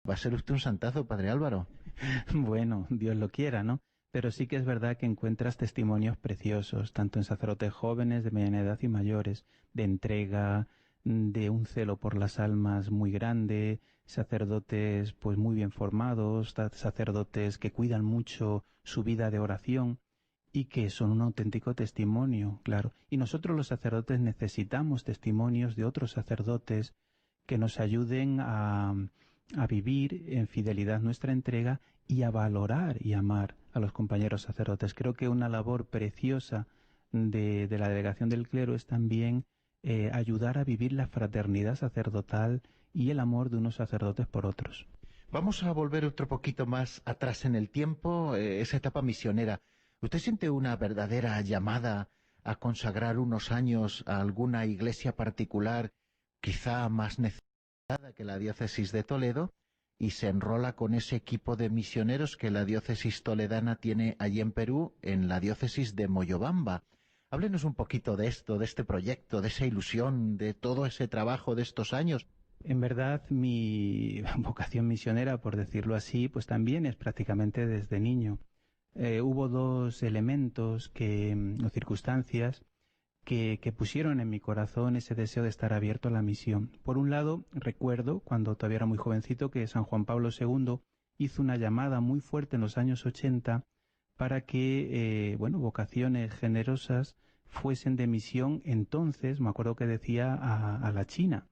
Va a ser usted un santazo, padre Álvaro. Bueno, Dios lo quiera, ¿no? Pero sí que es verdad que encuentras testimonios preciosos, tanto en sacerdotes jóvenes, de mediana edad y mayores, de entrega, de un celo por las almas muy grande, sacerdotes pues muy bien formados, sacerdotes que cuidan mucho su vida de oración y que son un auténtico testimonio, claro. Y nosotros los sacerdotes necesitamos testimonios de otros sacerdotes que nos ayuden a vivir en fidelidad nuestra entrega y a valorar y amar a los compañeros sacerdotes. Creo que una labor preciosa de la delegación del clero es también ayudar a vivir la fraternidad sacerdotal y el amor de unos sacerdotes por otros. Vamos a volver otro poquito más atrás en el tiempo, esa etapa misionera. ¿Usted siente una verdadera llamada a consagrar unos años a alguna iglesia particular, quizá más necesitada que la diócesis de Toledo, y se enrola con ese equipo de misioneros que la diócesis toledana tiene allí en Perú, en la diócesis de Moyobamba? Háblenos un poquito de esto, de este proyecto, de esa ilusión, de todo ese trabajo de estos años. En verdad, mi vocación misionera, por decirlo así, pues también es prácticamente desde niño. Hubo dos elementos o circunstancias que pusieron en mi corazón ese deseo de estar abierto a la misión. Por un lado, recuerdo, cuando todavía era muy jovencito, que San Juan Pablo II hizo una llamada muy fuerte en los años 80 para que, vocaciones generosas fuesen de misión. Entonces, me acuerdo que decía a la China.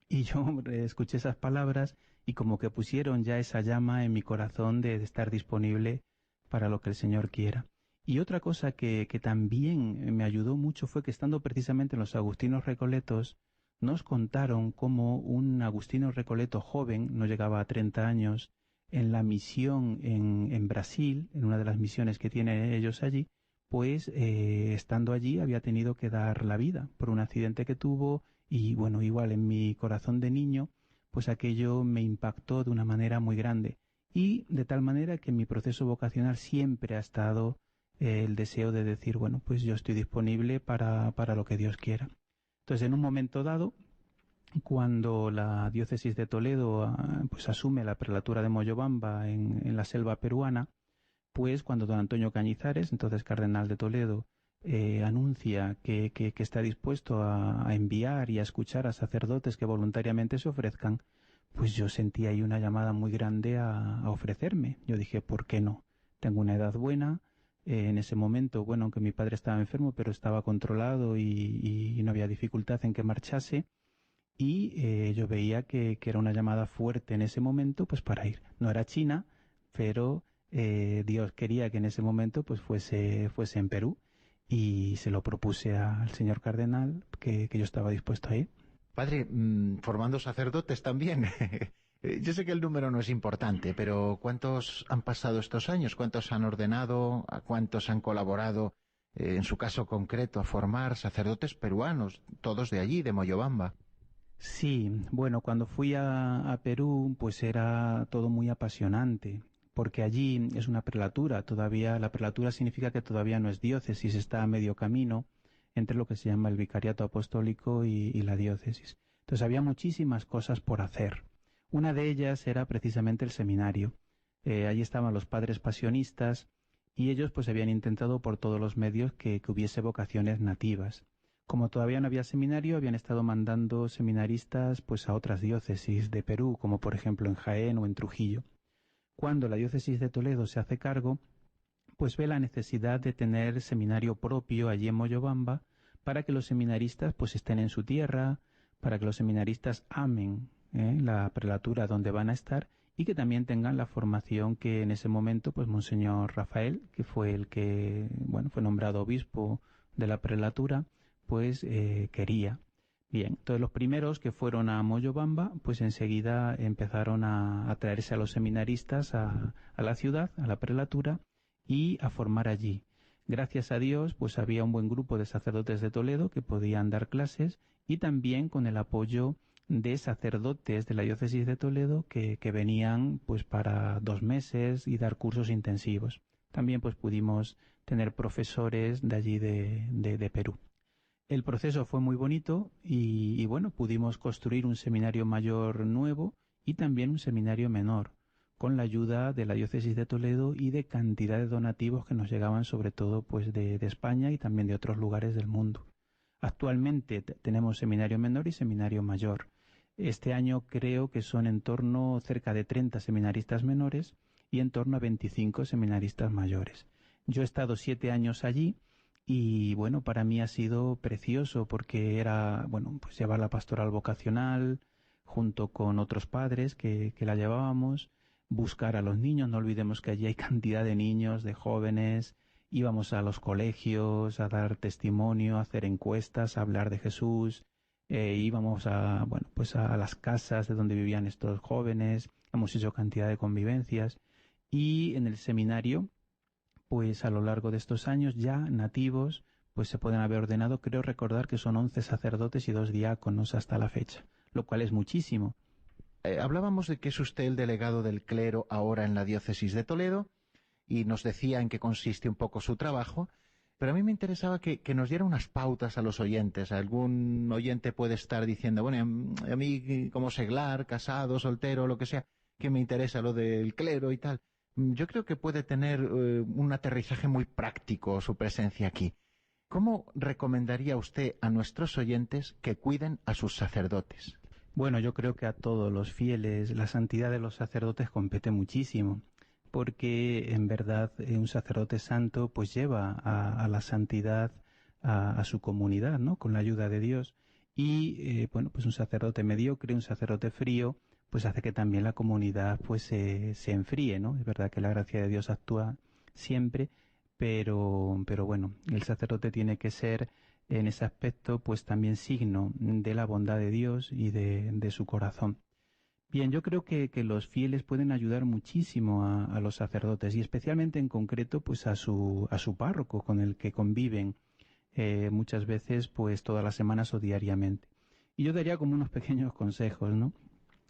Y yo escuché esas palabras y como que pusieron ya esa llama en mi corazón de estar disponible para lo que el Señor quiera. Y otra cosa que también me ayudó mucho fue que estando precisamente en los Agustinos Recoletos, nos contaron cómo un agustino recoleto joven, no llegaba a 30 años, en la misión en Brasil, en una de las misiones que tienen ellos allí, pues estando allí había tenido que dar la vida por un accidente que tuvo y bueno, igual en mi corazón de niño, pues aquello me impactó de una manera muy grande y de tal manera que en mi proceso vocacional siempre ha estado el deseo de decir, bueno, pues yo estoy disponible para lo que Dios quiera. Entonces, en un momento dado, cuando la diócesis de Toledo pues asume la prelatura de Moyobamba en la selva peruana, pues cuando don Antonio Cañizares, entonces cardenal de Toledo, anuncia que está dispuesto a enviar y a escuchar a sacerdotes que voluntariamente se ofrezcan, pues yo sentí ahí una llamada muy grande a ofrecerme. Yo dije, ¿por qué no? Tengo una edad buena. En ese momento, bueno, aunque mi padre estaba enfermo, pero estaba controlado y no había dificultad en que marchase. Y yo veía que era una llamada fuerte en ese momento, pues para ir. No era China, pero Dios quería que en ese momento pues fuese en Perú y se lo propuse al señor cardenal que yo estaba dispuesto a ir. Padre, formando sacerdotes también. Yo sé que el número no es importante, pero ¿cuántos han pasado estos años? ¿Cuántos han ordenado? ¿A cuántos han colaborado, en su caso concreto, a formar sacerdotes peruanos, todos de allí, de Moyobamba? Sí, bueno, cuando fui a Perú, pues era todo muy apasionante, porque allí es una prelatura, todavía la prelatura significa que todavía no es diócesis, está a medio camino entre lo que se llama el vicariato apostólico y la diócesis. Entonces había muchísimas cosas por hacer. Una de ellas era precisamente el seminario. Allí estaban los padres pasionistas y ellos pues habían intentado por todos los medios que hubiese vocaciones nativas. Como todavía no había seminario, habían estado mandando seminaristas pues a otras diócesis de Perú, como por ejemplo en Jaén o en Trujillo. Cuando la diócesis de Toledo se hace cargo, pues ve la necesidad de tener seminario propio allí en Moyobamba para que los seminaristas pues estén en su tierra, para que los seminaristas amen la prelatura donde van a estar y que también tengan la formación que en ese momento pues Monseñor Rafael, que fue el que fue nombrado obispo de la prelatura, pues quería. Bien, entonces los primeros que fueron a Moyobamba, pues enseguida empezaron a traerse a los seminaristas a la ciudad, a la prelatura, y a formar allí. Gracias a Dios, pues había un buen grupo de sacerdotes de Toledo que podían dar clases y también con el apoyo de sacerdotes de la diócesis de Toledo que venían pues para 2 meses y dar cursos intensivos. También pues pudimos tener profesores de allí de Perú. El proceso fue muy bonito y bueno, pudimos construir un seminario mayor nuevo y también un seminario menor, con la ayuda de la diócesis de Toledo y de cantidad de donativos que nos llegaban sobre todo pues de España y también de otros lugares del mundo. Actualmente tenemos seminario menor y seminario mayor. Este año creo que son en torno cerca de 30 seminaristas menores y en torno a 25 seminaristas mayores. Yo he estado 7 años allí y bueno, para mí ha sido precioso porque era, bueno, pues llevar la pastoral vocacional junto con otros padres que la llevábamos, buscar a los niños, no olvidemos que allí hay cantidad de niños, de jóvenes, íbamos a los colegios a dar testimonio, a hacer encuestas, a hablar de Jesús, íbamos a, bueno, pues a las casas de donde vivían estos jóvenes, hemos hecho cantidad de convivencias y en el seminario, pues a lo largo de estos años ya nativos, pues se pueden haber ordenado, creo recordar que son 11 sacerdotes y 2 diáconos hasta la fecha, lo cual es muchísimo. Hablábamos de que es usted el delegado del clero ahora en la diócesis de Toledo y nos decía en qué consiste un poco su trabajo, pero a mí me interesaba que nos diera unas pautas a los oyentes. Algún oyente puede estar diciendo, bueno, a mí como seglar, casado, soltero, lo que sea, que me interesa lo del clero y tal. Yo creo que puede tener un aterrizaje muy práctico su presencia aquí. ¿Cómo recomendaría usted a nuestros oyentes que cuiden a sus sacerdotes? Bueno, yo creo que a todos los fieles la santidad de los sacerdotes compete muchísimo, porque en verdad un sacerdote santo pues lleva a la santidad a su comunidad, ¿no? Con la ayuda de Dios. Y bueno, pues un sacerdote mediocre, un sacerdote frío, pues hace que también la comunidad pues se enfríe, ¿no? Es verdad que la gracia de Dios actúa siempre, pero bueno, el sacerdote tiene que ser en ese aspecto pues también signo de la bondad de Dios y de su corazón. Bien, yo creo que los fieles pueden ayudar muchísimo a los sacerdotes y especialmente en concreto pues a su párroco con el que conviven muchas veces pues todas las semanas o diariamente. Y yo daría como unos pequeños consejos, ¿no?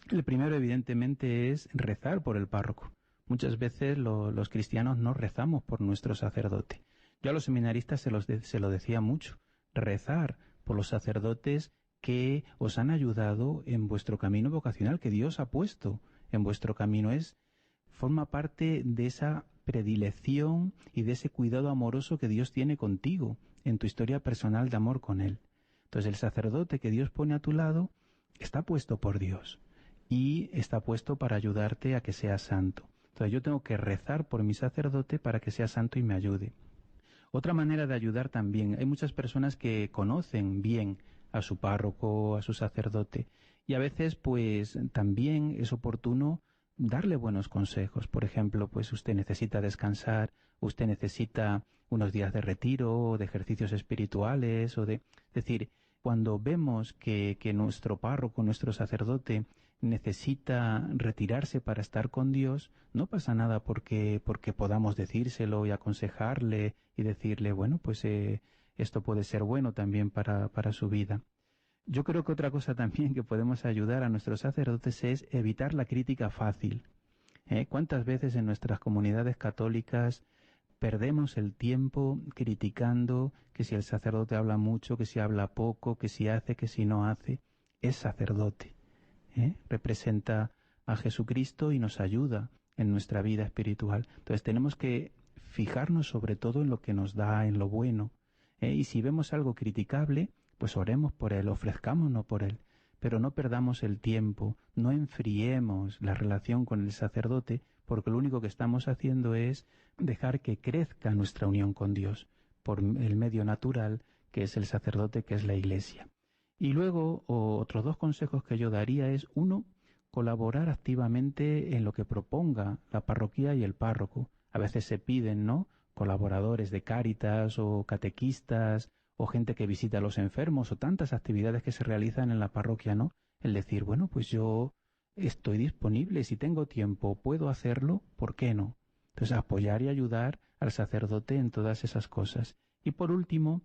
El primero evidentemente es rezar por el párroco. Muchas veces los cristianos no rezamos por nuestro sacerdote. Yo a los seminaristas se lo decía mucho. Rezar por los sacerdotes que os han ayudado en vuestro camino vocacional, que Dios ha puesto en vuestro camino. Forma parte de esa predilección y de ese cuidado amoroso que Dios tiene contigo en tu historia personal de amor con Él. Entonces el sacerdote que Dios pone a tu lado está puesto por Dios y está puesto para ayudarte a que seas santo. Entonces yo tengo que rezar por mi sacerdote para que sea santo y me ayude. Otra manera de ayudar también, hay muchas personas que conocen bien a su párroco, a su sacerdote, y a veces pues también es oportuno darle buenos consejos. Por ejemplo, pues usted necesita descansar, usted necesita unos días de retiro, de ejercicios espirituales, es decir, cuando vemos que nuestro párroco, nuestro sacerdote, necesita retirarse para estar con Dios, no pasa nada porque podamos decírselo y aconsejarle y decirle, bueno, pues esto puede ser bueno también para su vida. Yo creo que otra cosa también que podemos ayudar a nuestros sacerdotes es evitar la crítica fácil. ¿Cuántas veces en nuestras comunidades católicas perdemos el tiempo criticando que si el sacerdote habla mucho, que si habla poco, que si hace, que si no hace? Es sacerdote. Representa a Jesucristo y nos ayuda en nuestra vida espiritual. Entonces tenemos que fijarnos sobre todo en lo que nos da, en lo bueno. Y si vemos algo criticable, pues oremos por él, ofrezcámonos por él. Pero no perdamos el tiempo, no enfriemos la relación con el sacerdote, porque lo único que estamos haciendo es dejar que crezca nuestra unión con Dios por el medio natural que es el sacerdote, que es la Iglesia. Y luego, otros 2 consejos que yo daría es, uno, colaborar activamente en lo que proponga la parroquia y el párroco. A veces se piden, ¿no?, colaboradores de Cáritas o catequistas o gente que visita a los enfermos o tantas actividades que se realizan en la parroquia, ¿no? El decir, bueno, pues yo estoy disponible, si tengo tiempo, puedo hacerlo, ¿por qué no? Entonces, apoyar y ayudar al sacerdote en todas esas cosas. Y por último,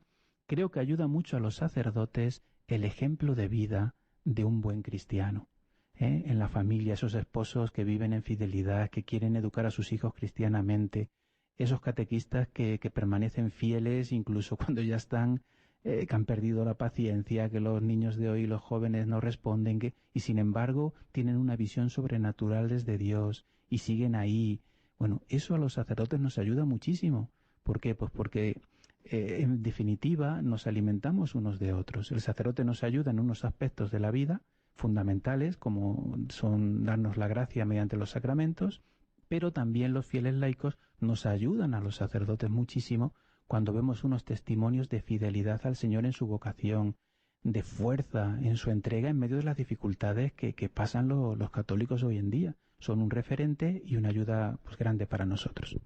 creo que ayuda mucho a los sacerdotes el ejemplo de vida de un buen cristiano. En la familia, esos esposos que viven en fidelidad, que quieren educar a sus hijos cristianamente, esos catequistas que permanecen fieles incluso cuando ya están que han perdido la paciencia, que los niños de hoy, los jóvenes no responden, y sin embargo tienen una visión sobrenatural desde Dios y siguen ahí. Bueno, eso a los sacerdotes nos ayuda muchísimo. ¿Por qué? Pues porque en definitiva nos alimentamos unos de otros. El sacerdote nos ayuda en unos aspectos de la vida fundamentales, como son darnos la gracia mediante los sacramentos, pero también los fieles laicos nos ayudan a los sacerdotes muchísimo cuando vemos unos testimonios de fidelidad al Señor en su vocación, de fuerza en su entrega en medio de las dificultades que pasan los católicos hoy en día. Son un referente y una ayuda pues grande para nosotros.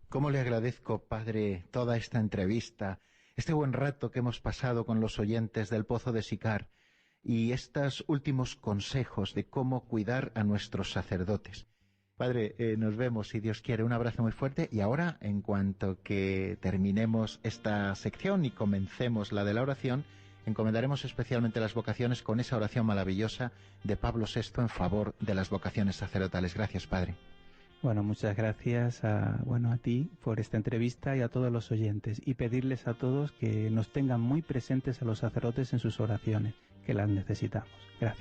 ¿Cómo le agradezco, padre, toda esta entrevista, este buen rato que hemos pasado con los oyentes del Pozo de Sicar y estos últimos consejos de cómo cuidar a nuestros sacerdotes? Padre, nos vemos si Dios quiere. Un abrazo muy fuerte. Y ahora, en cuanto que terminemos esta sección y comencemos la de la oración, encomendaremos especialmente las vocaciones con esa oración maravillosa de Pablo VI en favor de las vocaciones sacerdotales. Gracias, Padre. Bueno, muchas gracias a ti por esta entrevista y a todos los oyentes, y pedirles a todos que nos tengan muy presentes a los sacerdotes en sus oraciones, que las necesitamos. Gracias.